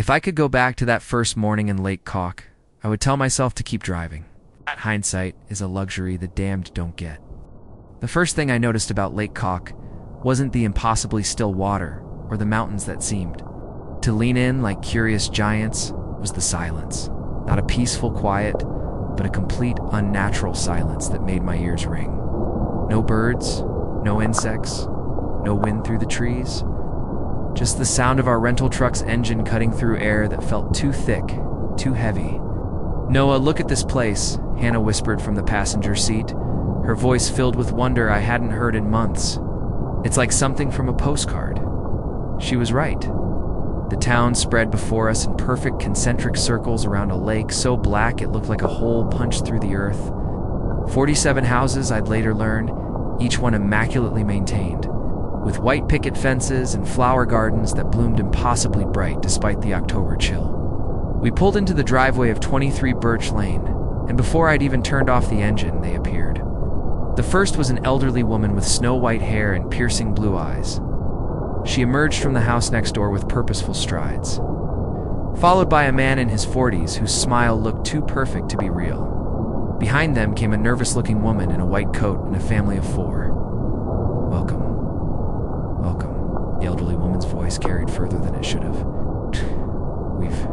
If I could go back to that first morning in Lake Cock, I would tell myself to keep driving. Hindsight is a luxury the damned don't get. The first thing I noticed about Lake Cock wasn't the impossibly still water or the mountains that seemed to lean in like curious giants was the silence. Not a peaceful quiet, but a complete unnatural silence that made my ears ring. No birds, no insects, no wind through the trees. Just the sound of our rental truck's engine cutting through air that felt too thick, too heavy. "Noah, look at this place," Hannah whispered from the passenger seat, her voice filled with wonder I hadn't heard in months. "It's like something from a postcard." She was right. The town spread before us in perfect concentric circles around a lake so black it looked like a hole punched through the earth. 47 houses, I'd later learn, each one immaculately maintained, with white picket fences and flower gardens that bloomed impossibly bright despite the October chill. We pulled into the driveway of 23 Birch Lane, and before I'd even turned off the engine, they appeared. The first was an elderly woman with snow-white hair and piercing blue eyes. She emerged from the house next door with purposeful strides, followed by a man in his 40s whose smile looked too perfect to be real. Behind them came a nervous-looking woman in a white coat and a family of 4. "Welcome. Welcome," the elderly woman's voice carried further than it should have. "We've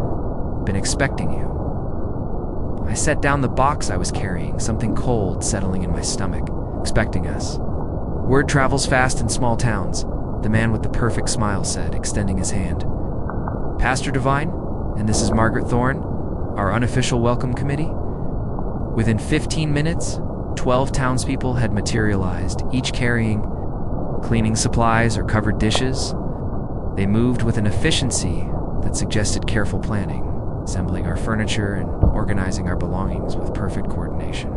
been expecting you." I set down the box I was carrying, something cold settling in my stomach. "Expecting us. Word travels fast in small towns," the man with the perfect smile said, extending his hand. "Pastor Devine, and this is Margaret Thorne, our unofficial welcome committee." Within 15 minutes, 12 townspeople had materialized, each carrying cleaning supplies or covered dishes. They moved with an efficiency that suggested careful planning, assembling our furniture and organizing our belongings with perfect coordination.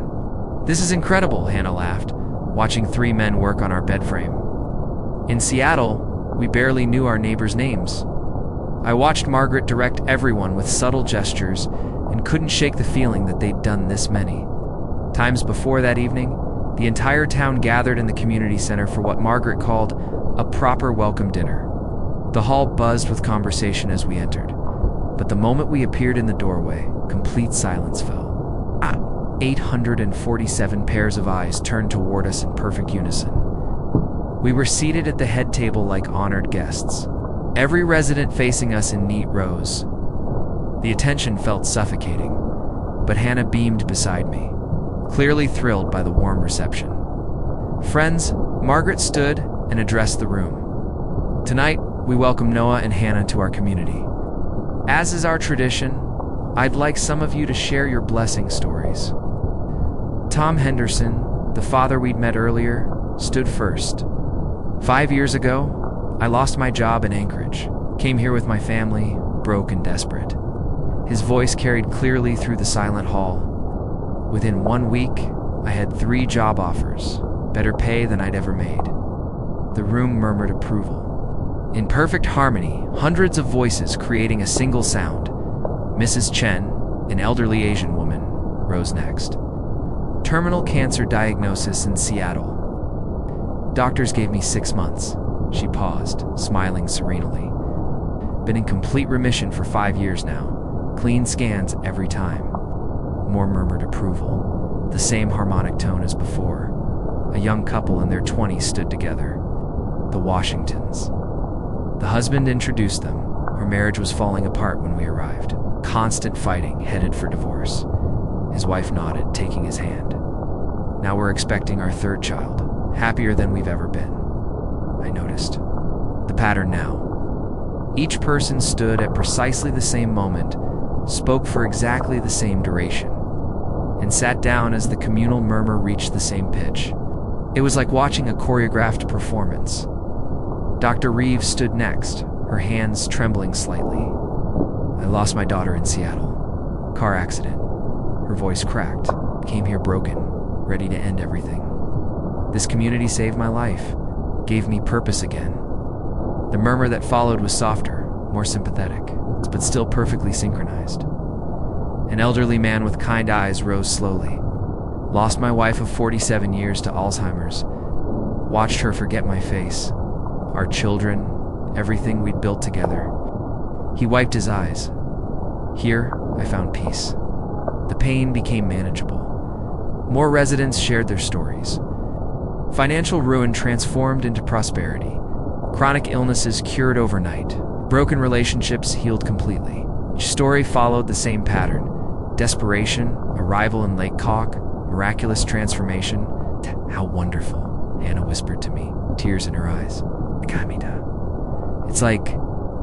"This is incredible," Hannah laughed, watching 3 men work on our bed frame. "In Seattle, we barely knew our neighbors' names." I watched Margaret direct everyone with subtle gestures and couldn't shake the feeling that they'd done this many times before that evening. The entire town gathered in the community center for what Margaret called a proper welcome dinner. The hall buzzed with conversation as we entered, but the moment we appeared in the doorway, complete silence fell. 847 pairs of eyes turned toward us in perfect unison. We were seated at the head table like honored guests, every resident facing us in neat rows. The attention felt suffocating, but Hannah beamed beside me, clearly thrilled by the warm reception. "Friends," Margaret stood and addressed the room. "Tonight, we welcome Noah and Hannah to our community. As is our tradition, I'd like some of you to share your blessing stories." Tom Henderson, the father we'd met earlier, stood first. 5 years ago, I lost my job in Anchorage, came here with my family, broke and desperate. His voice carried clearly through the silent hall. Within 1 week, I had 3 job offers, better pay than I'd ever made. The room murmured approval. In perfect harmony, hundreds of voices creating a single sound. Mrs. Chen, an elderly Asian woman, rose next. "Terminal cancer diagnosis in Seattle. Doctors gave me 6 months." She paused, smiling serenely. "Been in complete remission for 5 years now. Clean scans every time." More murmured approval, the same harmonic tone as before. A young couple in their 20s stood together. The Washingtons. The husband introduced them. Our marriage was falling apart when we arrived. Constant fighting, headed for divorce. His wife nodded, taking his hand. "Now we're expecting our 3rd child. Happier than we've ever been." I noticed the pattern now. Each person stood at precisely the same moment, spoke for exactly the same duration, and sat down as the communal murmur reached the same pitch. It was like watching a choreographed performance. Dr. Reeves stood next, her hands trembling slightly. "I lost my daughter in Seattle. Car accident." Her voice cracked. "Came here broken, ready to end everything. This community saved my life, gave me purpose again." The murmur that followed was softer, more sympathetic, but still perfectly synchronized. An elderly man with kind eyes rose slowly. "Lost my wife of 47 years to Alzheimer's. Watched her forget my face, our children, everything we'd built together. He wiped his eyes. Here, I found peace. The pain became manageable. More residents shared their stories. Financial ruin transformed into prosperity. Chronic illnesses cured overnight. Broken relationships healed completely. Each story followed the same pattern. Desperation, arrival in Lake Cock, miraculous transformation. How wonderful, Hannah whispered to me, tears in her eyes. It's like,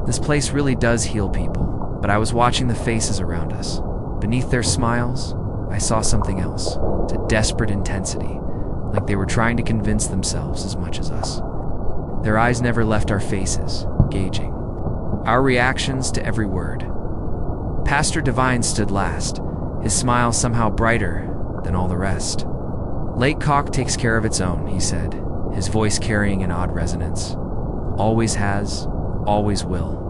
this place really does heal people. But I was watching the faces around us. Beneath their smiles, I saw something else. A desperate intensity, like they were trying to convince themselves as much as us. Their eyes never left our faces, gauging our reactions to every word. Pastor Devine stood last, his smile somehow brighter than all the rest. Lake Cock takes care of its own, he said, his voice carrying an odd resonance. Always has, always will.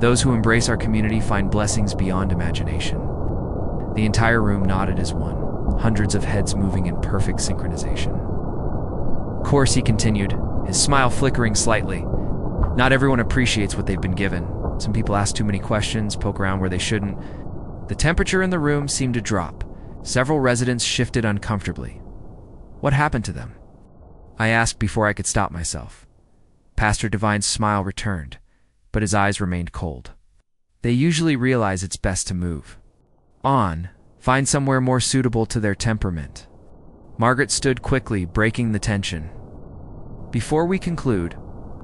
Those who embrace our community find blessings beyond imagination. The entire room nodded as one, hundreds of heads moving in perfect synchronization. Of course, he continued, his smile flickering slightly. Not everyone appreciates what they've been given. Some people ask too many questions, poke around where they shouldn't. The temperature in the room seemed to drop. Several residents shifted uncomfortably. What happened to them? I asked before I could stop myself. Pastor Devine's smile returned, but his eyes remained cold. They usually realize it's best to move on, find somewhere more suitable to their temperament. Margaret stood quickly, breaking the tension. Before we conclude,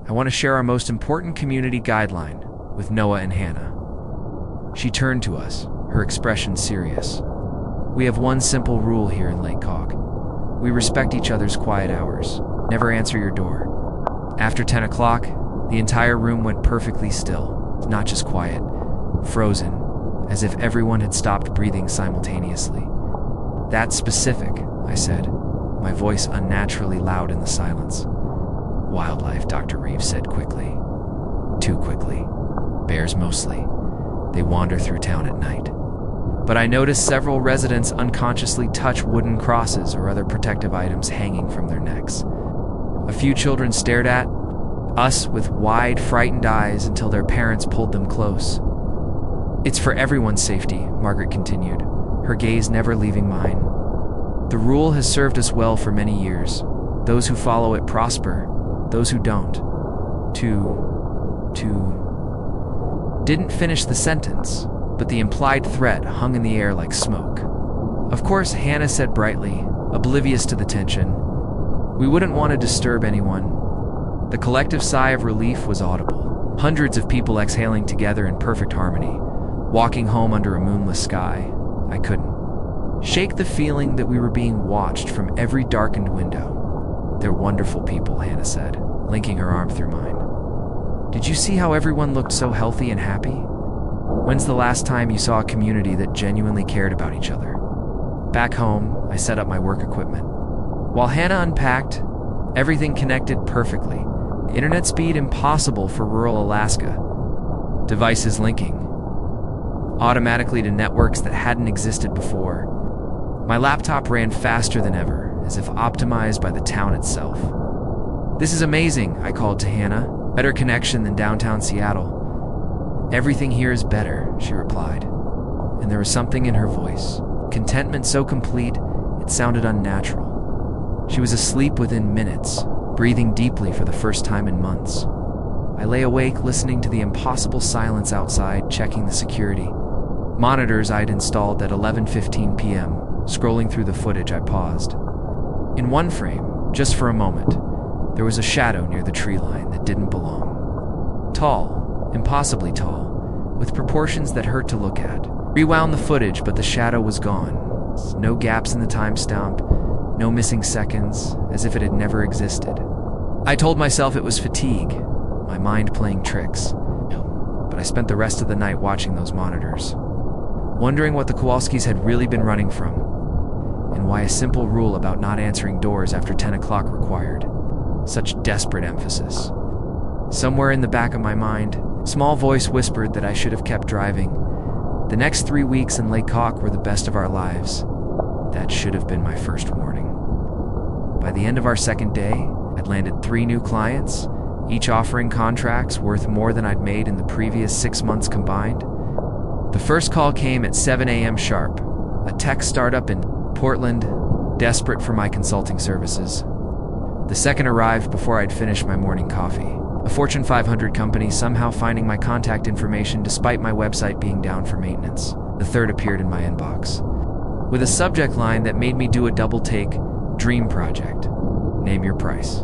I want to share our most important community guideline with Noah and Hannah. She turned to us, her expression serious. We have one simple rule here in Lake Cock. We respect each other's quiet hours. Never answer your door. After 10 o'clock, the entire room went perfectly still, not just quiet, frozen, as if everyone had stopped breathing simultaneously. That's specific, I said, my voice unnaturally loud in the silence. Wildlife, Dr. Reeves said quickly. Too quickly. Bears mostly. They wander through town at night. But I noticed several residents unconsciously touch wooden crosses or other protective items hanging from their necks. A few children stared at us with wide, frightened eyes until their parents pulled them close. It's for everyone's safety, Margaret continued, her gaze never leaving mine. The rule has served us well for many years. Those who follow it prosper, those who don't. Didn't finish the sentence, but the implied threat hung in the air like smoke. Of course, Hannah said brightly, oblivious to the tension. We wouldn't want to disturb anyone. The collective sigh of relief was audible. Hundreds of people exhaling together in perfect harmony, walking home under a moonless sky. I couldn't shake the feeling that we were being watched from every darkened window. They're wonderful people, Hannah said, linking her arm through mine. Did you see how everyone looked so healthy and happy? When's the last time you saw a community that genuinely cared about each other? Back home, I set up my work equipment. While Hannah unpacked, everything connected perfectly. Internet speed impossible for rural Alaska. Devices linking automatically to networks that hadn't existed before. My laptop ran faster than ever, as if optimized by the town itself. This is amazing, I called to Hannah. Better connection than downtown Seattle. Everything here is better, she replied. And there was something in her voice. Contentment so complete, it sounded unnatural. She was asleep within minutes, breathing deeply for the first time in months. I lay awake listening to the impossible silence outside, checking the security monitors I'd installed at 11:15 p.m. Scrolling through the footage, I paused. In one frame, just for a moment, there was a shadow near the tree line that didn't belong. Tall, impossibly tall, with proportions that hurt to look at. Rewound the footage, but the shadow was gone. No gaps in the timestamp, no missing seconds, as if it had never existed. I told myself it was fatigue, my mind playing tricks. But I spent the rest of the night watching those monitors, wondering what the Kowalskis had really been running from, and why a simple rule about not answering doors after 10 o'clock required such desperate emphasis. Somewhere in the back of my mind, a small voice whispered that I should have kept driving. The next 3 weeks in Lake Cock were the best of our lives. That should have been my first warning. By the end of our second day, I'd landed 3 new clients, each offering contracts worth more than I'd made in the previous 6 months combined. The first call came at 7 a.m. sharp, a tech startup in Portland, desperate for my consulting services. The second arrived before I'd finished my morning coffee. A Fortune 500 company somehow finding my contact information despite my website being down for maintenance. The third appeared in my inbox, with a subject line that made me do a double take: dream project. Name your price.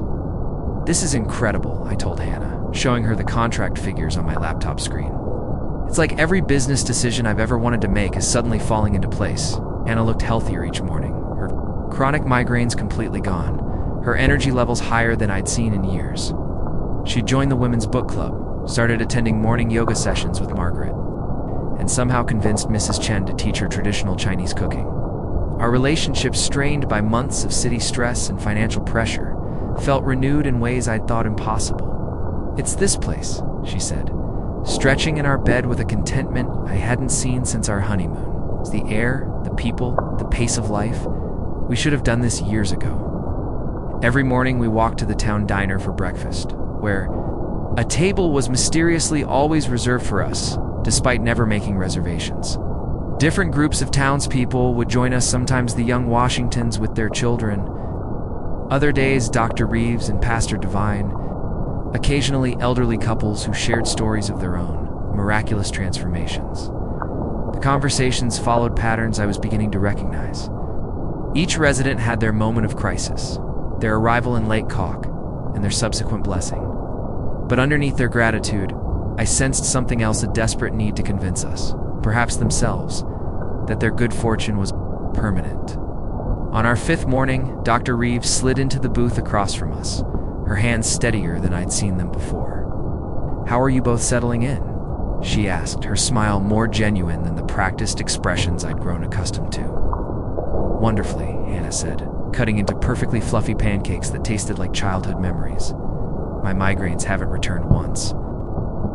This is incredible, I told Hannah, showing her the contract figures on my laptop screen. It's like every business decision I've ever wanted to make is suddenly falling into place. Hannah looked healthier each morning, her chronic migraines completely gone, her energy levels higher than I'd seen in years. She joined the women's book club, started attending morning yoga sessions with Margaret, and somehow convinced Mrs. Chen to teach her traditional Chinese cooking. Our relationship, strained by months of city stress and financial pressure, felt renewed in ways I'd thought impossible. "It's this place," she said, stretching in our bed with a contentment I hadn't seen since our honeymoon. "It's the air, the people, the pace of life. We should have done this years ago." Every morning we walked to the town diner for breakfast, where a table was mysteriously always reserved for us, despite never making reservations. Different groups of townspeople would join us, sometimes the young Washingtons with their children, other days Dr. Reeves and Pastor Devine, occasionally elderly couples who shared stories of their own miraculous transformations. The conversations followed patterns I was beginning to recognize. Each resident had their moment of crisis, their arrival in Lake Caulk, and their subsequent blessing. But underneath their gratitude, I sensed something else: a desperate need to convince us, perhaps themselves, that their good fortune was permanent. On our fifth morning, Dr. Reeves slid into the booth across from us, her hands steadier than I'd seen them before. "How are you both settling in?" she asked, her smile more genuine than the practiced expressions I'd grown accustomed to. "Wonderfully," Hannah said, cutting into perfectly fluffy pancakes that tasted like childhood memories. "My migraines haven't returned once."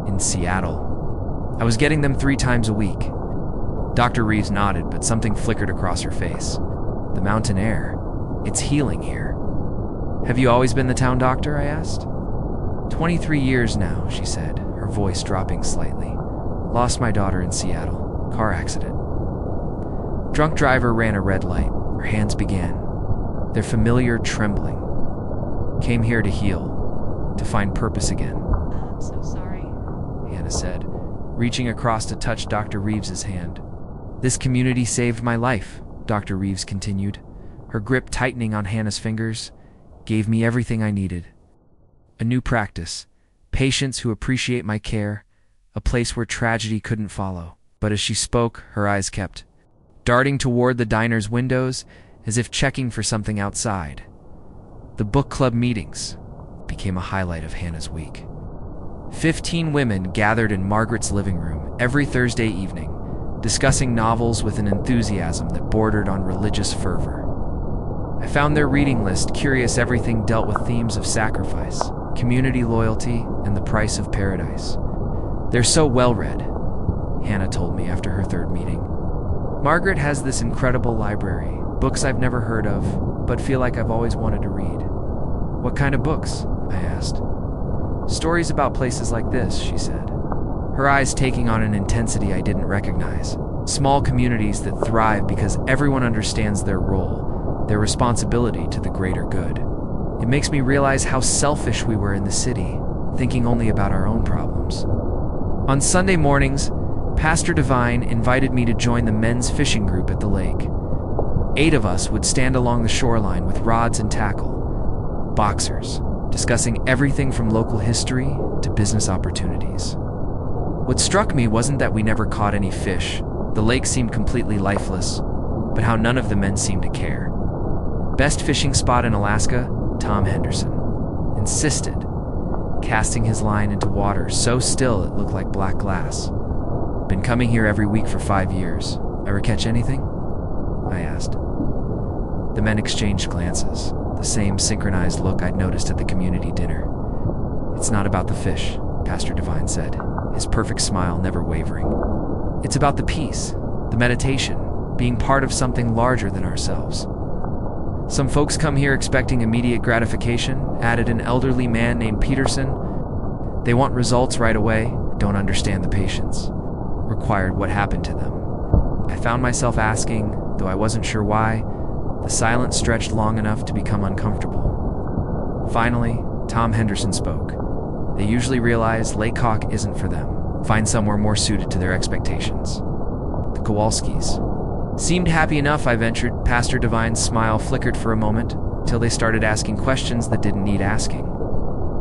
"In Seattle, I was getting them 3 times a week." Dr. Reeves nodded, but something flickered across her face. "The mountain air, it's healing here." "Have you always been the town doctor?" I asked. 23 years now," she said, her voice dropping slightly. "Lost my daughter in Seattle. Car accident. Drunk driver ran a red light." Her hands began, their familiar trembling. "Came here to heal, to find purpose again." I'm so sorry," Hannah said, reaching across to touch Dr. Reeves's hand. "This community saved my life," Dr. Reeves continued, her grip tightening on Hannah's fingers. "Gave me everything I needed. A new practice, patients who appreciate my care, a place where tragedy couldn't follow." But as she spoke, her eyes kept darting toward the diner's windows, as if checking for something outside. The book club meetings became a highlight of Hannah's week. 15 women gathered in Margaret's living room every Thursday evening, discussing novels with an enthusiasm that bordered on religious fervor. I found their reading list curious. Everything dealt with themes of sacrifice, community loyalty, and the price of paradise. "They're so well-read," Hannah told me after her third meeting. "Margaret has this incredible library, books I've never heard of, but feel like I've always wanted to read." "What kind of books?" I asked. "Stories about places like this," she said, her eyes taking on an intensity I didn't recognize. "Small communities that thrive because everyone understands their role, their responsibility to the greater good. It makes me realize how selfish we were in the city, thinking only about our own problems." On Sunday mornings, Pastor Devine invited me to join the men's fishing group at the lake. 8 of us would stand along the shoreline with rods and tackle, boxers, discussing everything from local history to business opportunities. What struck me wasn't that we never caught any fish, the lake seemed completely lifeless, but how none of the men seemed to care. "Best fishing spot in Alaska?" Tom Henderson insisted, casting his line into water so still it looked like black glass. "Been coming here every week for 5 years. Ever catch anything?" I asked. The men exchanged glances, the same synchronized look I'd noticed at the community dinner. "It's not about the fish," Pastor Devine said, his perfect smile never wavering. "It's about the peace, the meditation, being part of something larger than ourselves. Some folks come here expecting immediate gratification," added an elderly man named Peterson, They want results right away, don't understand the patience required, what happened to them. I found myself asking, though I wasn't sure why. The silence stretched long enough to become uncomfortable. Finally, Tom Henderson spoke. They usually realize Lake Hawk isn't for them. Find somewhere more suited to their expectations. The Kowalskis seemed happy enough, I ventured. Pastor Devine's smile flickered for a moment, till they started asking questions that didn't need asking.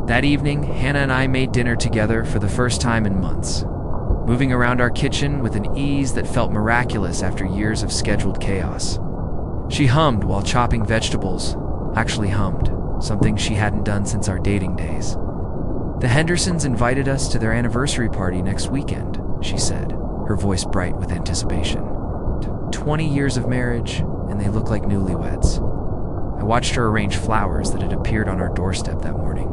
That evening, Hannah and I made dinner together for the first time in months, moving around our kitchen with an ease that felt miraculous after years of scheduled chaos. She hummed while chopping vegetables, actually hummed, something she hadn't done since our dating days. The Hendersons invited us to their anniversary party next weekend, she said, her voice bright with anticipation. 20 years of marriage, and they look like newlyweds. I watched her arrange flowers that had appeared on our doorstep that morning,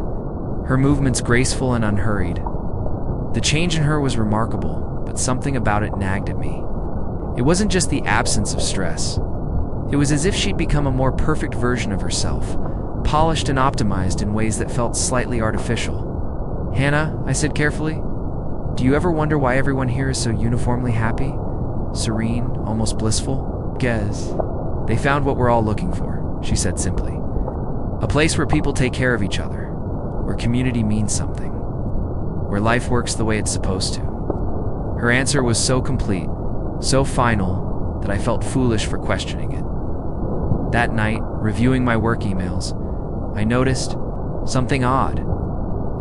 her movements graceful and unhurried. The change in her was remarkable, but something about it nagged at me. It wasn't just the absence of stress. It was as if she'd become a more perfect version of herself, polished and optimized in ways that felt slightly artificial. Hannah, I said carefully, do you ever wonder why everyone here is so uniformly happy? Serene, almost blissful? Guess. They found what we're all looking for, she said simply. A place where people take care of each other, where community means something, where life works the way it's supposed to. Her answer was so complete, so final, that I felt foolish for questioning it. That night, reviewing my work emails, I noticed something odd.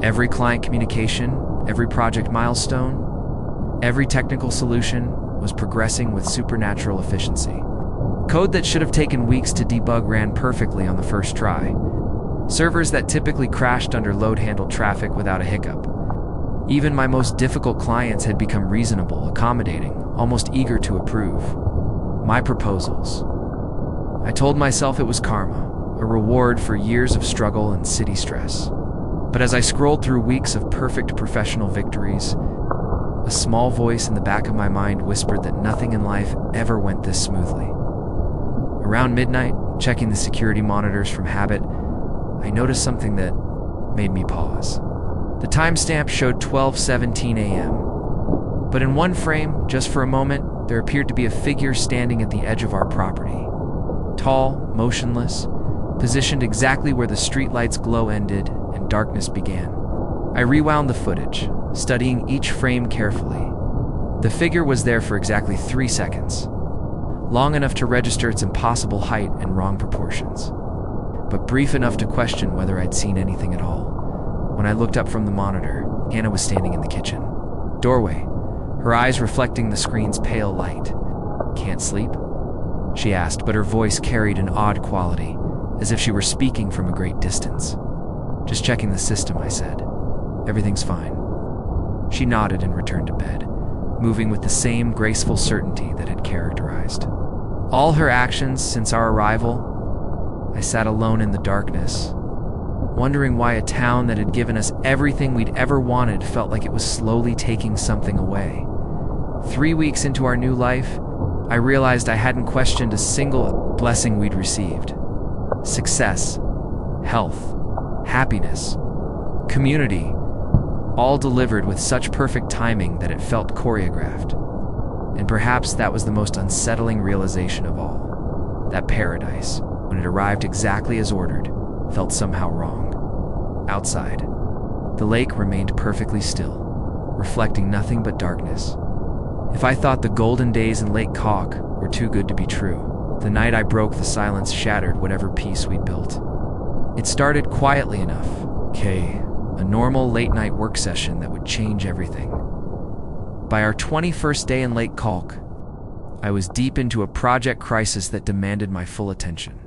Every client communication, every project milestone, every technical solution was progressing with supernatural efficiency. Code that should have taken weeks to debug ran perfectly on the first try. Servers that typically crashed under load handled traffic without a hiccup. Even my most difficult clients had become reasonable, accommodating, almost eager to approve my proposals. I told myself it was karma, a reward for years of struggle and city stress. But as I scrolled through weeks of perfect professional victories, a small voice in the back of my mind whispered that nothing in life ever went this smoothly. Around midnight, checking the security monitors from habit, I noticed something that made me pause. The timestamp showed 12:17 a.m. But in one frame, just for a moment, there appeared to be a figure standing at the edge of our property. Tall, motionless, positioned exactly where the streetlight's glow ended and darkness began. I rewound the footage, studying each frame carefully. The figure was there for exactly 3 seconds, long enough to register its impossible height and wrong proportions, but brief enough to question whether I'd seen anything at all. When I looked up from the monitor, Hannah was standing in the kitchen doorway, her eyes reflecting the screen's pale light. "Can't sleep?" she asked, but her voice carried an odd quality, as if she were speaking from a great distance. "Just checking the system," I said. "Everything's fine." She nodded and returned to bed, moving with the same graceful certainty that had characterized all her actions since our arrival. I sat alone in the darkness, wondering why a town that had given us everything we'd ever wanted felt like it was slowly taking something away. 3 weeks into our new life, I realized I hadn't questioned a single blessing we'd received. Success, health, happiness, community, all delivered with such perfect timing that it felt choreographed. And perhaps that was the most unsettling realization of all. That paradise, when it arrived exactly as ordered, felt somehow wrong. Outside, the lake remained perfectly still, reflecting nothing but darkness. If I thought the golden days in Lake Hawk were too good to be true, the night I broke the silence shattered whatever peace we'd built. It started quietly enough, a normal late-night work session that would change everything. By our 21st day in Lake Hawk, I was deep into a project crisis that demanded my full attention.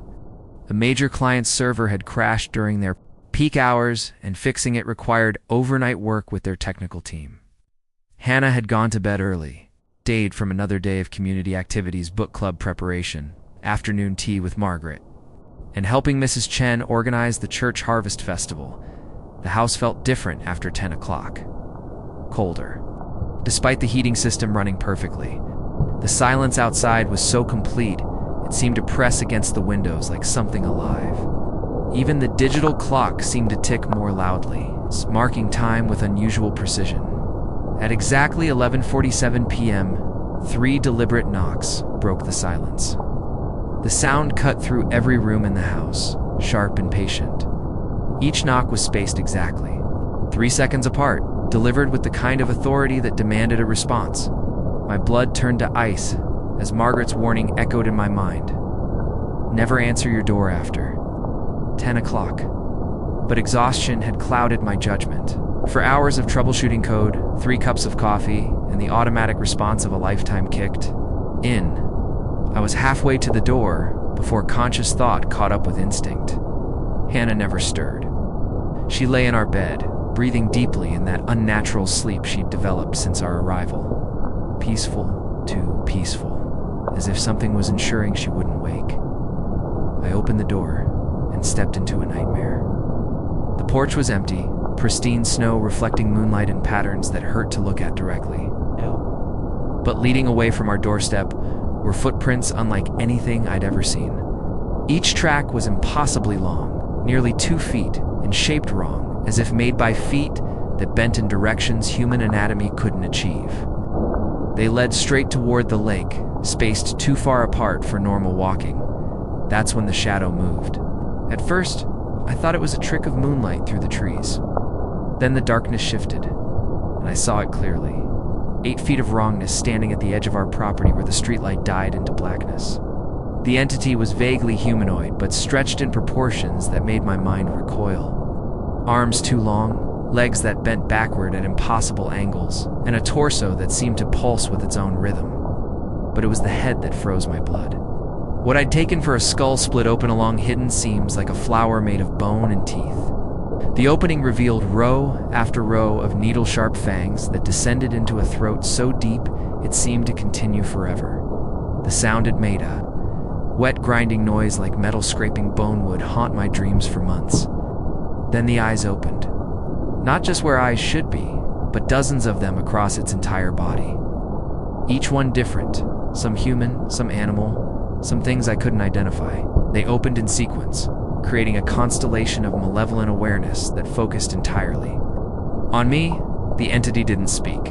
A major client's server had crashed during their peak hours, and fixing it required overnight work with their technical team. Hannah had gone to bed early, stayed from another day of community activities, book club preparation, afternoon tea with Margaret, and helping Mrs. Chen organize the church harvest festival. The house felt different after 10 o'clock. Colder. Despite the heating system running perfectly, the silence outside was so complete, it seemed to press against the windows like something alive. Even the digital clock seemed to tick more loudly, marking time with unusual precision. At exactly 11:47 p.m., 3 deliberate knocks broke the silence. The sound cut through every room in the house, sharp and patient. Each knock was spaced exactly, 3 seconds apart, delivered with the kind of authority that demanded a response. My blood turned to ice as Margaret's warning echoed in my mind. Never answer your door after 10 o'clock. But exhaustion had clouded my judgment. For hours of troubleshooting code, 3 cups of coffee, and the automatic response of a lifetime kicked in, I was halfway to the door before conscious thought caught up with instinct. Hannah never stirred. She lay in our bed, breathing deeply in that unnatural sleep she'd developed since our arrival. Peaceful, too peaceful, as if something was ensuring she wouldn't wake. I opened the door and stepped into a nightmare. The porch was empty, pristine snow reflecting moonlight in patterns that hurt to look at directly. But leading away from our doorstep were footprints unlike anything I'd ever seen. Each track was impossibly long, nearly 2 feet, and shaped wrong, as if made by feet that bent in directions human anatomy couldn't achieve. They led straight toward the lake, spaced too far apart for normal walking. That's when the shadow moved. At first, I thought it was a trick of moonlight through the trees. Then the darkness shifted, and I saw it clearly. 8 feet of wrongness standing at the edge of our property where the streetlight died into blackness. The entity was vaguely humanoid, but stretched in proportions that made my mind recoil. Arms too long, legs that bent backward at impossible angles, and a torso that seemed to pulse with its own rhythm. But it was the head that froze my blood. What I'd taken for a skull split open along hidden seams like a flower made of bone and teeth. The opening revealed row after row of needle-sharp fangs that descended into a throat so deep it seemed to continue forever. The sound it made, a wet grinding noise like metal scraping bone, would haunt my dreams for months. Then the eyes opened. Not just where eyes should be, but dozens of them across its entire body. Each one different, some human, some animal, some things I couldn't identify. They opened in sequence, creating a constellation of malevolent awareness that focused entirely on me. The entity didn't speak.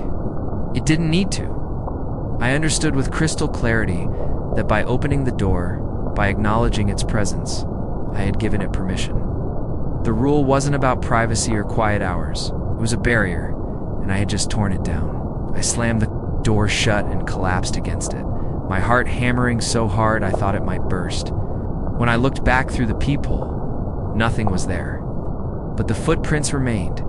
It didn't need to. I understood with crystal clarity that by opening the door, by acknowledging its presence, I had given it permission. The rule wasn't about privacy or quiet hours. It was a barrier, and I had just torn it down. I slammed the door shut and collapsed against it, my heart hammering so hard I thought it might burst. When I looked back through the peephole, nothing was there. But the footprints remained,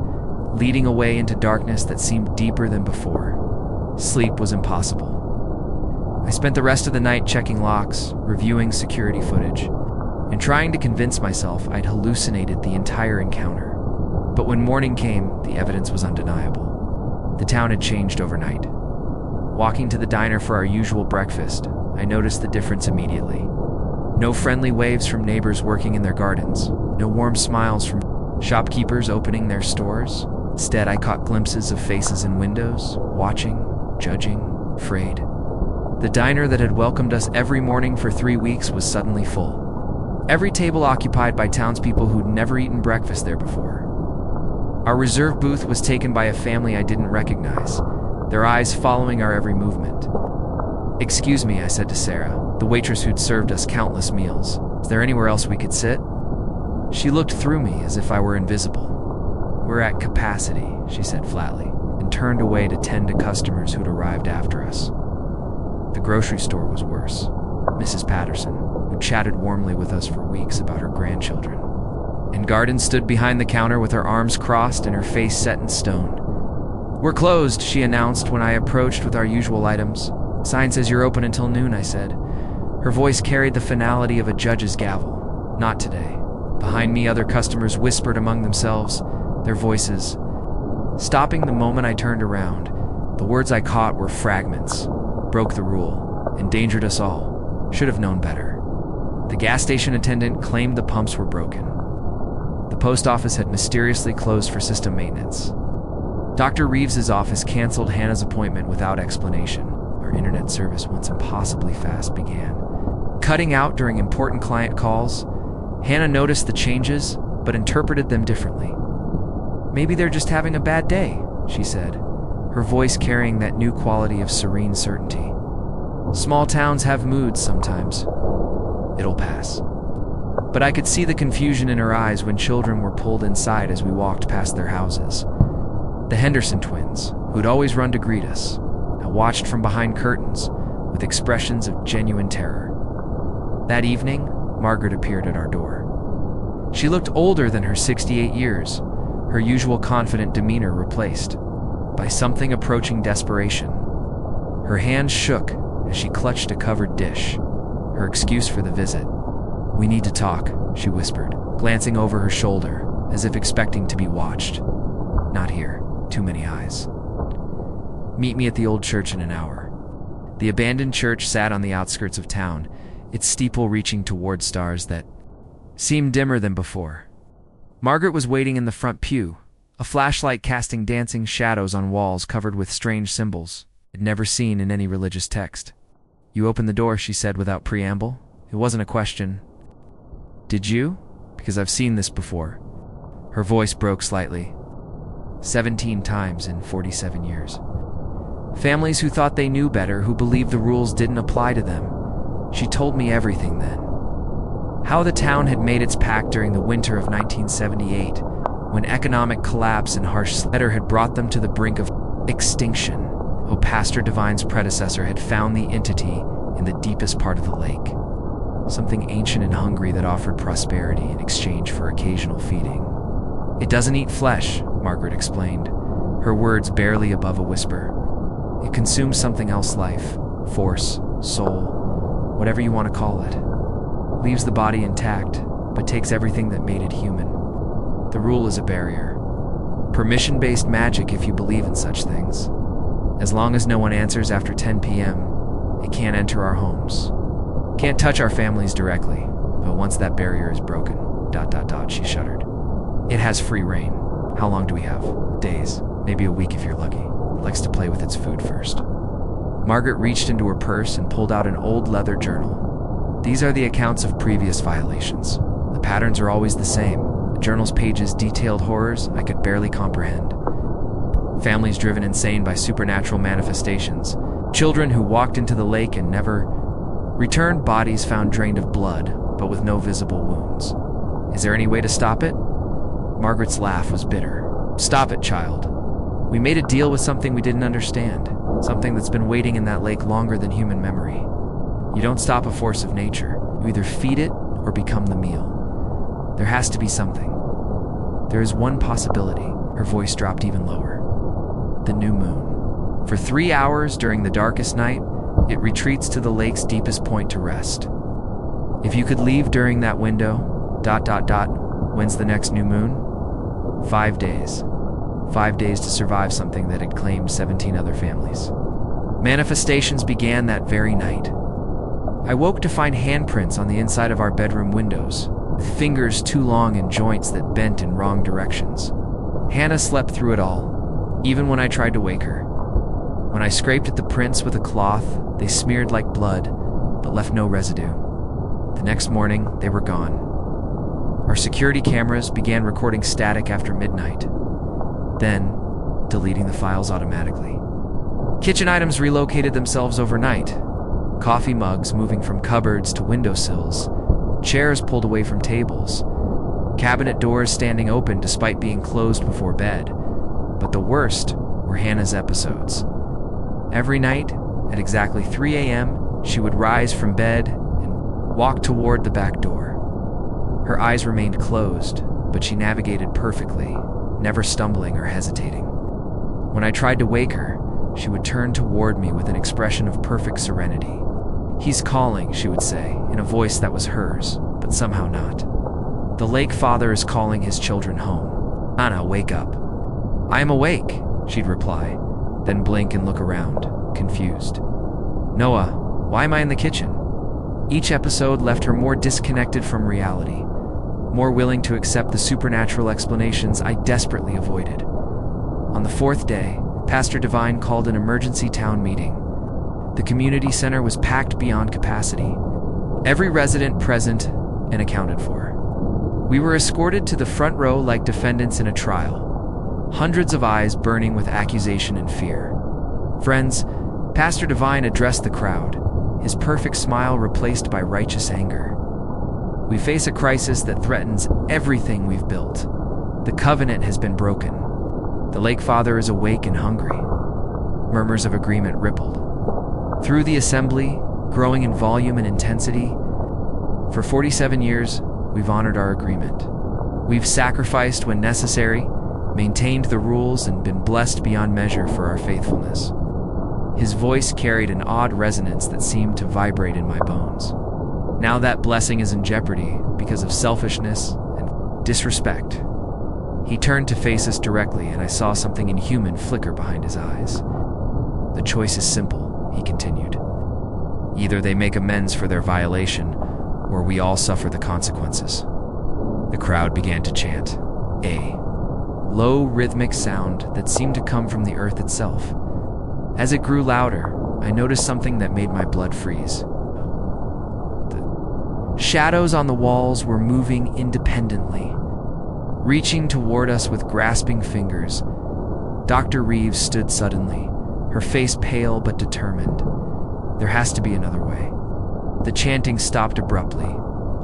leading away into darkness that seemed deeper than before. Sleep was impossible. I spent the rest of the night checking locks, reviewing security footage, and trying to convince myself I'd hallucinated the entire encounter. But when morning came, the evidence was undeniable. The town had changed overnight. Walking to the diner for our usual breakfast, I noticed the difference immediately. No friendly waves from neighbors working in their gardens, no warm smiles from shopkeepers opening their stores. Instead, I caught glimpses of faces in windows, watching, judging, afraid. The diner that had welcomed us every morning for 3 weeks was suddenly full. Every table occupied by townspeople who'd never eaten breakfast there before. Our reserve booth was taken by a family I didn't recognize, their eyes following our every movement. "Excuse me," I said to Sarah, the waitress who'd served us countless meals. "Is there anywhere else we could sit?" She looked through me as if I were invisible. "We're at capacity," she said flatly, and turned away to tend to customers who'd arrived after us. The grocery store was worse. Mrs. Patterson, who chatted warmly with us for weeks about her grandchildren. And Garden stood behind the counter with her arms crossed and her face set in stone. "We're closed," she announced when I approached with our usual items. "Sign says you're open until noon," I said. Her voice carried the finality of a judge's gavel. "Not today." Behind me, other customers whispered among themselves, their voices stopping the moment I turned around. The words I caught were fragments. "Broke the rule. Endangered us all. Should have known better." The gas station attendant claimed the pumps were broken. The post office had mysteriously closed for system maintenance. Dr. Reeves's office canceled Hannah's appointment without explanation. Our internet service, once impossibly fast, began cutting out during important client calls. Hannah noticed the changes, but interpreted them differently. Maybe they're just having a bad day, she said, her voice carrying that new quality of serene certainty. Small towns have moods sometimes. It'll pass. But I could see the confusion in her eyes when children were pulled inside as we walked past their houses. The Henderson twins, who'd always run to greet us, now watched from behind curtains with expressions of genuine terror. That evening, Margaret appeared at our door. She looked older than her 68 years, her usual confident demeanor replaced by something approaching desperation. Her hands shook as she clutched a covered dish, her excuse for the visit. "We need to talk," she whispered, glancing over her shoulder as if expecting to be watched. "Not here. Too many eyes. Meet me at the old church in an hour." The abandoned church sat on the outskirts of town, its steeple reaching toward stars that seemed dimmer than before. Margaret was waiting in the front pew, a flashlight casting dancing shadows on walls covered with strange symbols I'd never seen in any religious text. "You opened the door," she said without preamble. It wasn't a question. "Did you? Because I've seen this before." Her voice broke slightly. 17 times in 47 years. Families who thought they knew better, who believed the rules didn't apply to them. She told me everything then. How the town had made its pact during the winter of 1978, when economic collapse and harsh weather had brought them to the brink of extinction. How Pastor Divine's predecessor had found the entity in the deepest part of the lake. Something ancient and hungry that offered prosperity in exchange for occasional feeding. "It doesn't eat flesh," Margaret explained, her words barely above a whisper. "It consumes something else, life, force, soul, whatever you want to call it. Leaves the body intact, but takes everything that made it human. The rule is a barrier. Permission-based magic if you believe in such things. As long as no one answers after 10 p.m., it can't enter our homes. Can't touch our families directly, but once that barrier is broken, ... she shuddered. It has free reign. How long do we have? Days, maybe a week if you're lucky. It likes to play with its food first." Margaret reached into her purse and pulled out an old leather journal. "These are the accounts of previous violations. The patterns are always the same. The journal's pages detailed horrors I could barely comprehend. Families driven insane by supernatural manifestations. Children who walked into the lake and never returned. Bodies found drained of blood, but with no visible wounds. Is there any way to stop it?" Margaret's laugh was bitter. "Stop it, child. We made a deal with something we didn't understand, something that's been waiting in that lake longer than human memory. You don't stop a force of nature. You either feed it or become the meal. There has to be something. There is one possibility." Her voice dropped even lower. "The new moon. For 3 hours during the darkest night, it retreats to the lake's deepest point to rest. If you could leave during that window, ... When's the next new moon? 5 days. 5 days to survive something that had claimed 17 other families." Manifestations began that very night. I woke to find handprints on the inside of our bedroom windows, fingers too long and joints that bent in wrong directions. Hannah slept through it all, even when I tried to wake her. When I scraped at the prints with a cloth, they smeared like blood, but left no residue. The next morning, they were gone. Our security cameras began recording static after midnight, then deleting the files automatically. Kitchen items relocated themselves overnight. Coffee mugs moving from cupboards to windowsills, chairs pulled away from tables, cabinet doors standing open despite being closed before bed. But the worst were Hannah's episodes. Every night, at exactly 3 a.m., she would rise from bed and walk toward the back door. Her eyes remained closed, but she navigated perfectly, never stumbling or hesitating. When I tried to wake her, she would turn toward me with an expression of perfect serenity. "He's calling," she would say, in a voice that was hers, but somehow not. "The lake father is calling his children home. Anna, wake up." "I am awake," she'd reply, then blink and look around, confused. "Noah, why am I in the kitchen?" Each episode left her more disconnected from reality, more willing to accept the supernatural explanations I desperately avoided. On the 4th day, Pastor Divine called an emergency town meeting. The community center was packed beyond capacity, every resident present and accounted for. We were escorted to the front row like defendants in a trial. hundreds of eyes burning with accusation and fear. Friends, Pastor Devine addressed the crowd, his perfect smile replaced by righteous anger. We face a crisis that threatens everything we've built. The covenant has been broken. The Lake Father is awake and hungry. Murmurs of agreement rippled through the assembly, growing in volume and intensity. For 47 years, we've honored our agreement. We've sacrificed when necessary, maintained the rules, and been blessed beyond measure for our faithfulness. His voice carried an odd resonance that seemed to vibrate in my bones. Now that blessing is in jeopardy because of selfishness and disrespect. He turned to face us directly, and I saw something inhuman flicker behind his eyes. The choice is simple, he continued. Either they make amends for their violation, or we all suffer the consequences. The crowd began to chant, a low rhythmic sound that seemed to come from the earth itself. As it grew louder, I noticed something that made my blood freeze. The shadows on the walls were moving independently, reaching toward us with grasping fingers. Dr. Reeves stood suddenly, her face pale but determined. There has to be another way. The chanting stopped abruptly,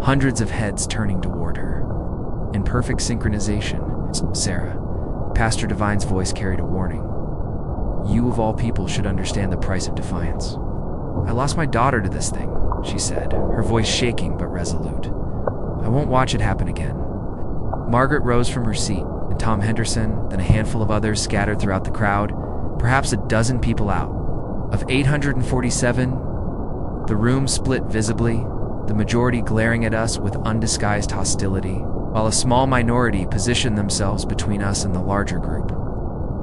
hundreds of heads turning toward her. In perfect synchronization, Sarah, Pastor Devine's voice carried a warning. You of all people should understand the price of defiance. I lost my daughter to this thing, she said, her voice shaking but resolute. I won't watch it happen again. Margaret rose from her seat, and Tom Henderson, then a handful of others scattered throughout the crowd, perhaps a dozen people out. Of 847, the room split visibly, the majority glaring at us with undisguised hostility, while a small minority positioned themselves between us and the larger group.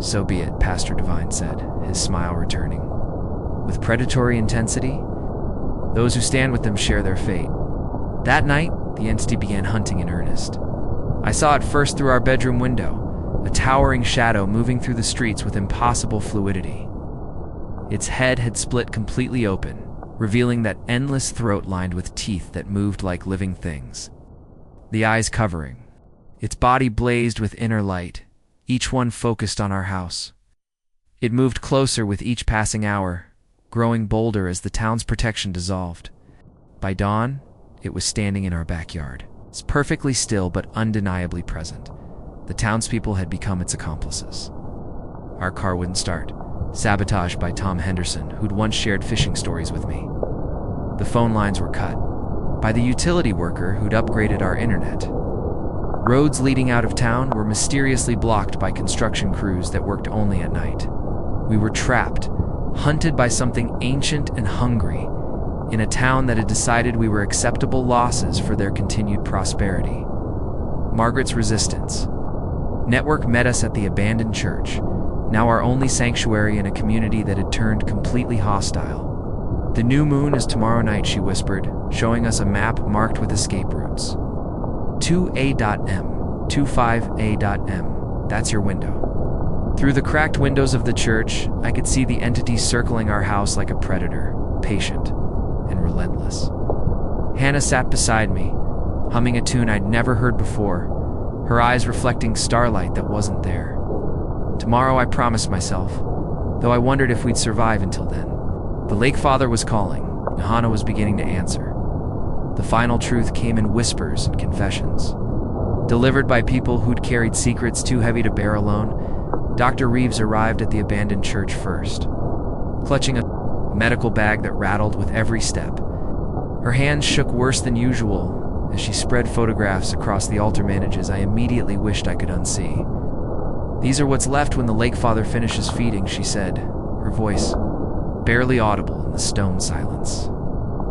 So be it, Pastor Devine said, his smile returning. With predatory intensity, those who stand with them share their fate. That night, the entity began hunting in earnest. I saw it first through our bedroom window, a towering shadow moving through the streets with impossible fluidity. Its head had split completely open, revealing that endless throat lined with teeth that moved like living things. The eyes covering. Its body blazed with inner light, each one focused on our house. It moved closer with each passing hour, growing bolder as the town's protection dissolved. By dawn, it was standing in our backyard. It's perfectly still but undeniably present. The townspeople had become its accomplices. Our car wouldn't start, sabotaged by Tom Henderson, who'd once shared fishing stories with me. The phone lines were cut by the utility worker who'd upgraded our internet. Roads leading out of town were mysteriously blocked by construction crews that worked only at night. We were trapped, hunted by something ancient and hungry, in a town that had decided we were acceptable losses for their continued prosperity. Margaret's resistance. Network met us at the abandoned church, now our only sanctuary in a community that had turned completely hostile. The new moon is tomorrow night, she whispered, showing us a map marked with escape routes. 2A.M, 25A.M, that's your window. Through the cracked windows of the church, I could see the entity circling our house like a predator, patient and relentless. Hannah sat beside me, humming a tune I'd never heard before, her eyes reflecting starlight that wasn't there. Tomorrow, I promised myself, though I wondered if we'd survive until then. The Lake Father was calling, and Hannah was beginning to answer. The final truth came in whispers and confessions. Delivered by people who'd carried secrets too heavy to bear alone, Dr. Reeves arrived at the abandoned church first, clutching a medical bag that rattled with every step. Her hands shook worse than usual as she spread photographs across the altar images I immediately wished I could unsee. These are what's left when the Lake Father finishes feeding, she said, her voice barely audible in the stone silence.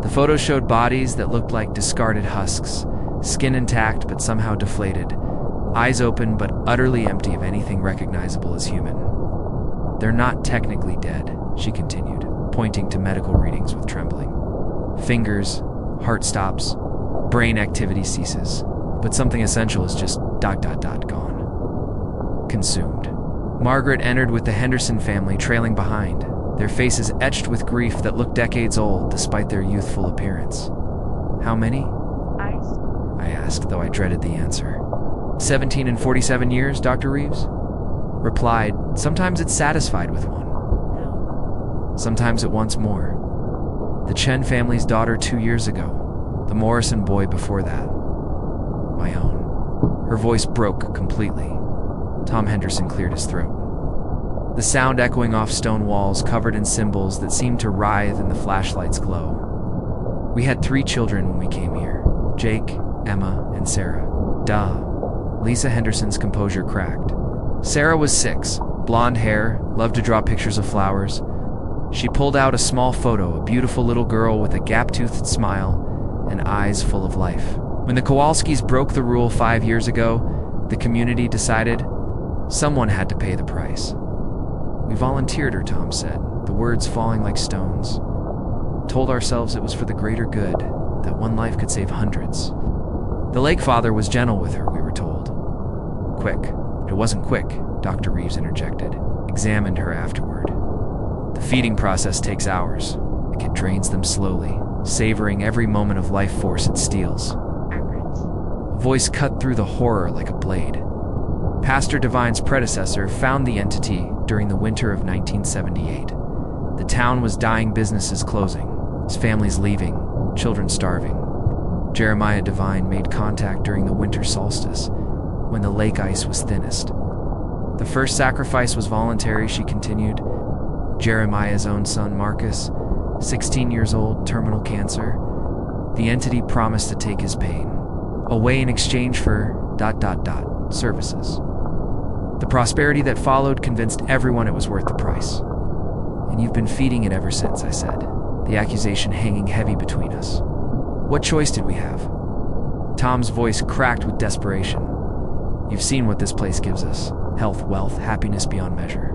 The photos showed bodies that looked like discarded husks, skin intact but somehow deflated, eyes open but utterly empty of anything recognizable as human. They're not technically dead, she continued, pointing to medical readings with trembling. Fingers, heart stops, brain activity ceases, but something essential is just ... gone. Consumed. Margaret entered with the Henderson family trailing behind, their faces etched with grief that looked decades old despite their youthful appearance. How many? I asked, though I dreaded the answer. 17 and 47 years, Dr. Reeves? replied, "Sometimes it's satisfied with one. Sometimes it wants more. The Chen family's daughter 2 years ago. The Morrison boy before that. My own." Her voice broke completely. Tom Henderson cleared his throat. The sound echoing off stone walls covered in symbols that seemed to writhe in the flashlight's glow. "We had 3 children when we came here. Jake, Emma, and Sarah." "Duh." Lisa Henderson's composure cracked. "Sarah was 6, blonde hair, loved to draw pictures of flowers. She pulled out a small photo, a beautiful little girl with a gap-toothed smile and eyes full of life. When the Kowalskis broke the rule 5 years ago, the community decided someone had to pay the price. We volunteered her," Tom said, the words falling like stones. "Told ourselves it was for the greater good, that one life could save hundreds. The lake father was gentle with her, we were told. Quick. It wasn't quick," Dr. Reeves interjected. "Examined her afterward. The feeding process takes hours. The kid drains them slowly, savoring every moment of life force it steals." A voice cut through the horror like a blade. "Pastor Devine's predecessor found the entity during the winter of 1978. The town was dying, businesses closing, his family's leaving, children starving. Jeremiah Devine made contact during the winter solstice, when the lake ice was thinnest. The first sacrifice was voluntary," she continued. "Jeremiah's own son, Marcus, 16 years old, terminal cancer. The entity promised to take his pain away in exchange for ... services. The prosperity that followed convinced everyone it was worth the price. And you've been feeding it ever since," I said, the accusation hanging heavy between us. "What choice did we have?" Tom's voice cracked with desperation. "You've seen what this place gives us. Health, wealth, happiness beyond measure.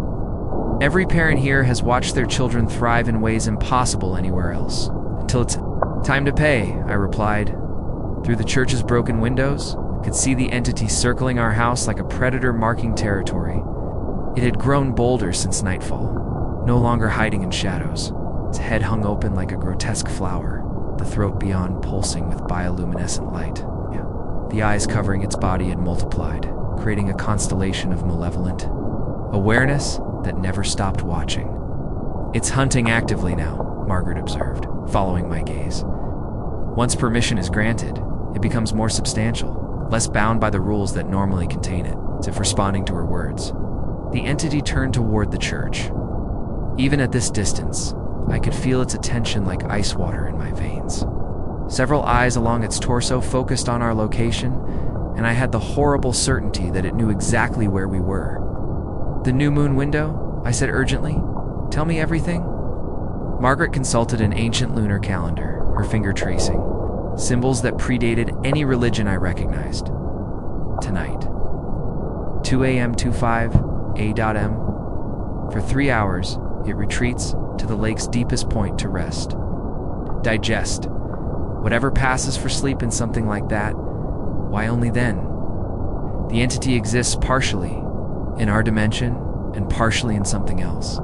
Every parent here has watched their children thrive in ways impossible anywhere else. Until it's time to pay," I replied. Through the church's broken windows, I could see the entity circling our house like a predator marking territory. It had grown bolder since nightfall, no longer hiding in shadows. Its head hung open like a grotesque flower, the throat beyond pulsing with bioluminescent light. The eyes covering its body had multiplied, creating a constellation of malevolent awareness that never stopped watching. "It's hunting actively now," Margaret observed, following my gaze. "Once permission is granted, it becomes more substantial, less bound by the rules that normally contain it," as if responding to her words. The entity turned toward the church. Even at this distance, I could feel its attention like ice water in my veins. Several eyes along its torso focused on our location, and I had the horrible certainty that it knew exactly where we were. "The new moon window?" I said urgently. "Tell me everything." Margaret consulted an ancient lunar calendar, her finger tracing symbols that predated any religion I recognized. "Tonight. 2 a.m. 25 a.m. For 3 hours, it retreats to the lake's deepest point to rest. Digest. Whatever passes for sleep in something like that, why only then? The entity exists partially in our dimension and partially in something else.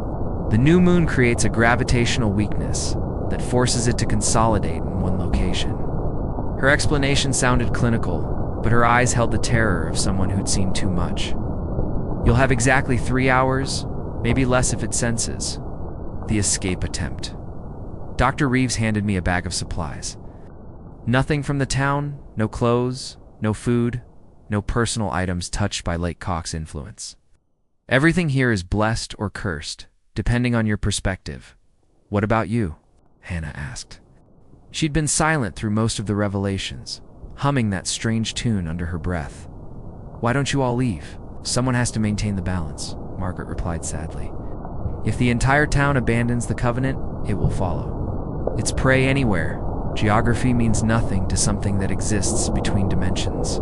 The new moon creates a gravitational weakness that forces it to consolidate in one location." Her explanation sounded clinical, but her eyes held the terror of someone who'd seen too much. "You'll have exactly 3 hours, maybe less if it senses the escape attempt." Dr. Reeves handed me a bag of supplies. Nothing from the town, no clothes, no food, no personal items touched by Lake Cock's influence. "Everything here is blessed or cursed, depending on your perspective. What about you?" Hannah asked. She'd been silent through most of the revelations, humming that strange tune under her breath. "Why don't you all leave? Someone has to maintain the balance," Margaret replied sadly. "If the entire town abandons the covenant, it will follow. It's prey anywhere. Geography means nothing to something that exists between dimensions."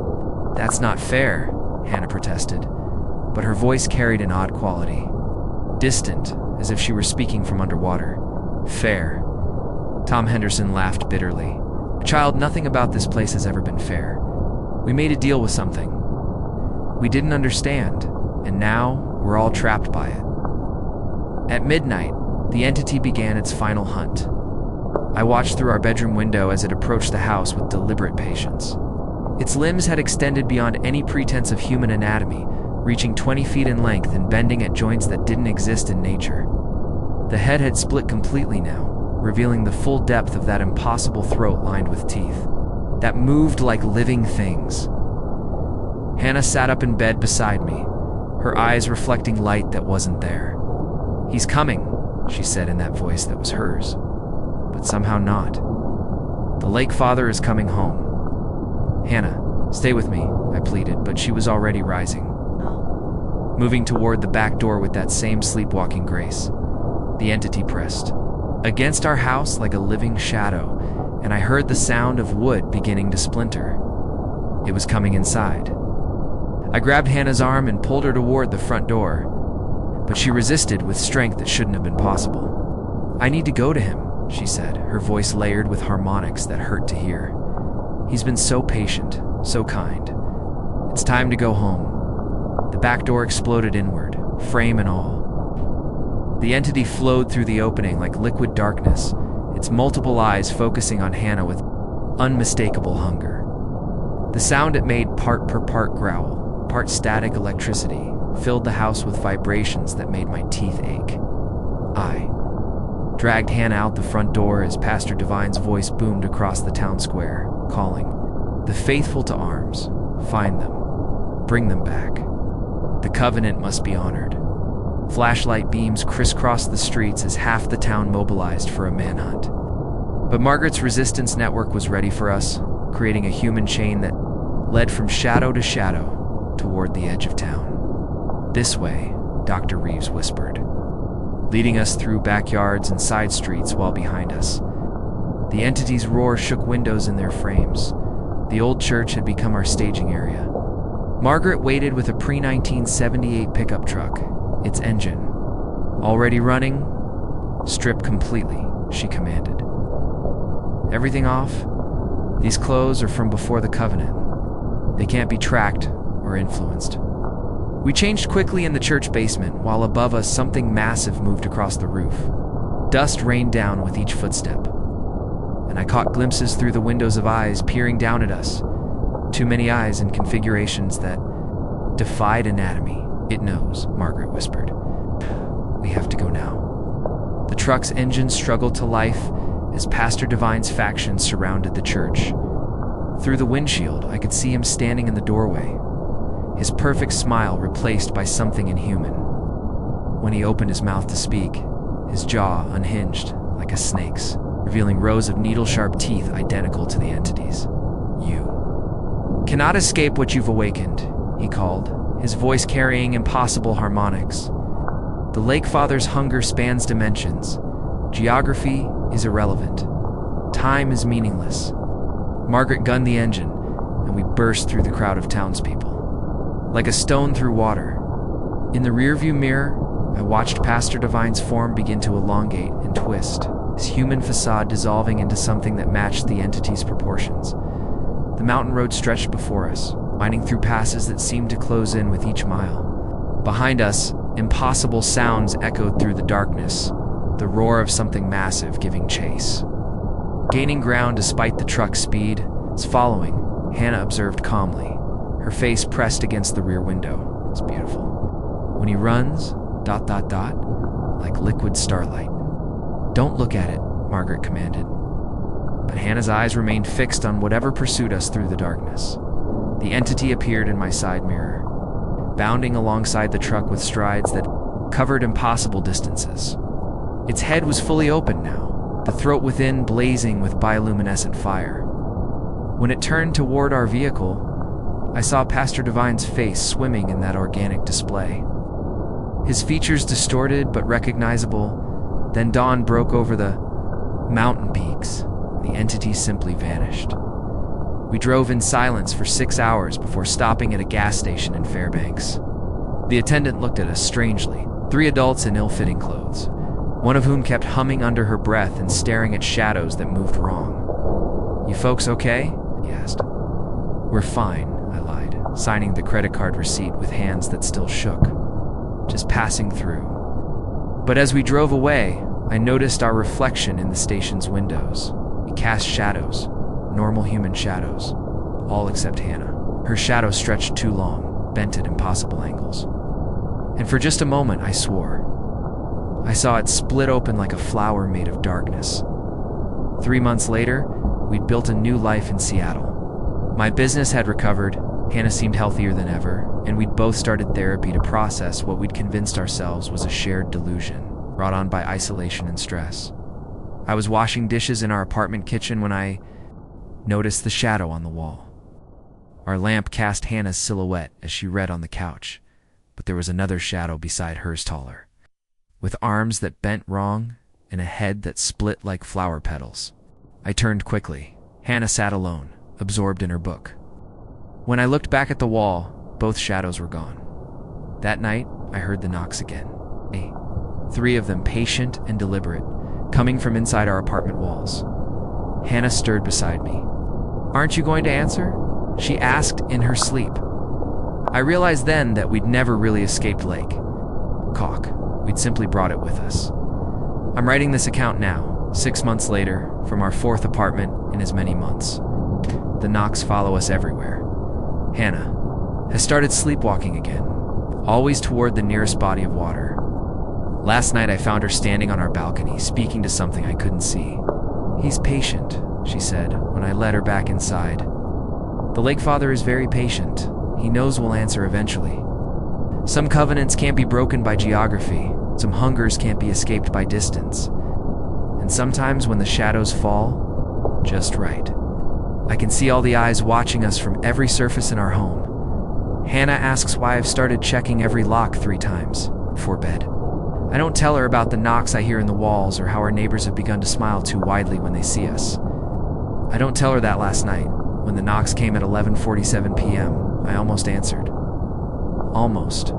"That's not fair," Hannah protested, but her voice carried an odd quality. Distant, as if she were speaking from underwater. "Fair." Tom Henderson laughed bitterly. "Child, nothing about this place has ever been fair. We made a deal with something we didn't understand, and now we're all trapped by it." At midnight, the entity began its final hunt. I watched through our bedroom window as it approached the house with deliberate patience. Its limbs had extended beyond any pretense of human anatomy, reaching 20 feet in length and bending at joints that didn't exist in nature. The head had split completely now, revealing the full depth of that impossible throat lined with teeth that moved like living things. Hannah sat up in bed beside me, her eyes reflecting light that wasn't there. "He's coming," she said in that voice that was hers, but somehow not. "The Lake Father is coming home." "Hannah, stay with me," I pleaded, but she was already rising, moving toward the back door with that same sleepwalking grace. The entity pressed against our house like a living shadow, and I heard the sound of wood beginning to splinter. It was coming inside. I grabbed Hannah's arm and pulled her toward the front door, but she resisted with strength that shouldn't have been possible. "I need to go to him," she said, her voice layered with harmonics that hurt to hear. "He's been so patient, so kind. It's time to go home." The back door exploded inward, frame and all. The entity flowed through the opening like liquid darkness, its multiple eyes focusing on Hannah with unmistakable hunger. The sound it made, part per part growl, part static electricity, filled the house with vibrations that made my teeth ache. I dragged Hannah out the front door as Pastor Divine's voice boomed across the town square, calling, "The faithful to arms, find them, bring them back. The covenant must be honored." Flashlight beams crisscrossed the streets as half the town mobilized for a manhunt. But Margaret's resistance network was ready for us, creating a human chain that led from shadow to shadow toward the edge of town. "This way," Dr. Reeves whispered, leading us through backyards and side streets while behind us. The entity's roar shook windows in their frames. The old church had become our staging area. Margaret waited with a pre-1978 pickup truck, its engine already running. "Strip completely," she commanded. "Everything off? These clothes are from before the covenant. They can't be tracked or influenced." We changed quickly in the church basement, while above us something massive moved across the roof. Dust rained down with each footstep, and I caught glimpses through the windows of eyes peering down at us. Too many eyes in configurations that defied anatomy. "It knows," Margaret whispered. "We have to go now." The truck's engine struggled to life as Pastor Divine's faction surrounded the church. Through the windshield, I could see him standing in the doorway, his perfect smile replaced by something inhuman. When he opened his mouth to speak, his jaw unhinged like a snake's, revealing rows of needle-sharp teeth identical to the entity's. "You cannot escape what you've awakened," he called, his voice carrying impossible harmonics. "The Lake Father's hunger spans dimensions. Geography is irrelevant. Time is meaningless." Margaret gunned the engine, and we burst through the crowd of townspeople, like a stone through water. In the rearview mirror, I watched Pastor Divine's form begin to elongate and twist, his human facade dissolving into something that matched the entity's proportions. The mountain road stretched before us, winding through passes that seemed to close in with each mile. Behind us, impossible sounds echoed through the darkness, the roar of something massive giving chase. Gaining ground despite the truck's speed, its following, Hannah observed calmly, her face pressed against the rear window. "It's beautiful. When he runs, ... like liquid starlight." "Don't look at it," Margaret commanded. But Hannah's eyes remained fixed on whatever pursued us through the darkness. The entity appeared in my side mirror, bounding alongside the truck with strides that covered impossible distances. Its head was fully open now, the throat within blazing with bioluminescent fire. When it turned toward our vehicle, I saw Pastor Divine's face swimming in that organic display. His features distorted but recognizable, then dawn broke over the mountain peaks. The entity simply vanished. We drove in silence for 6 hours before stopping at a gas station in Fairbanks. The attendant looked at us strangely, 3 adults in ill-fitting clothes, one of whom kept humming under her breath and staring at shadows that moved wrong. "You folks okay?" he asked. "We're fine," I lied, signing the credit card receipt with hands that still shook. "Just passing through." But as we drove away, I noticed our reflection in the station's windows. We cast shadows, normal human shadows, all except Hannah. Her shadow stretched too long, bent at impossible angles. And for just a moment, I swore. I saw it split open like a flower made of darkness. 3 months later, we'd built a new life in Seattle. My business had recovered, Hannah seemed healthier than ever, and we'd both started therapy to process what we'd convinced ourselves was a shared delusion, brought on by isolation and stress. I was washing dishes in our apartment kitchen when I noticed the shadow on the wall. Our lamp cast Hannah's silhouette as she read on the couch, but there was another shadow beside hers taller, with arms that bent wrong and a head that split like flower petals. I turned quickly. Hannah sat alone, absorbed in her book. When I looked back at the wall, both shadows were gone. That night, I heard the knocks again. 3 of them patient and deliberate, coming from inside our apartment walls. Hannah stirred beside me. "Aren't you going to answer?" she asked in her sleep. I realized then that we'd never really escaped Lake Cock. We'd simply brought it with us. I'm writing this account now, 6 months later, from our 4th apartment in as many months. The knocks follow us everywhere. Hannah has started sleepwalking again, always toward the nearest body of water. Last night I found her standing on our balcony, speaking to something I couldn't see. "He's patient," she said, when I led her back inside. "The Lake Father is very patient. He knows we'll answer eventually. Some covenants can't be broken by geography. Some hungers can't be escaped by distance. And sometimes when the shadows fall, just right, I can see all the eyes watching us from every surface in our home." Hannah asks why I've started checking every lock 3 times before bed. I don't tell her about the knocks I hear in the walls or how our neighbors have begun to smile too widely when they see us. I don't tell her that last night, when the knocks came at 11:47 p.m., I almost answered. Almost.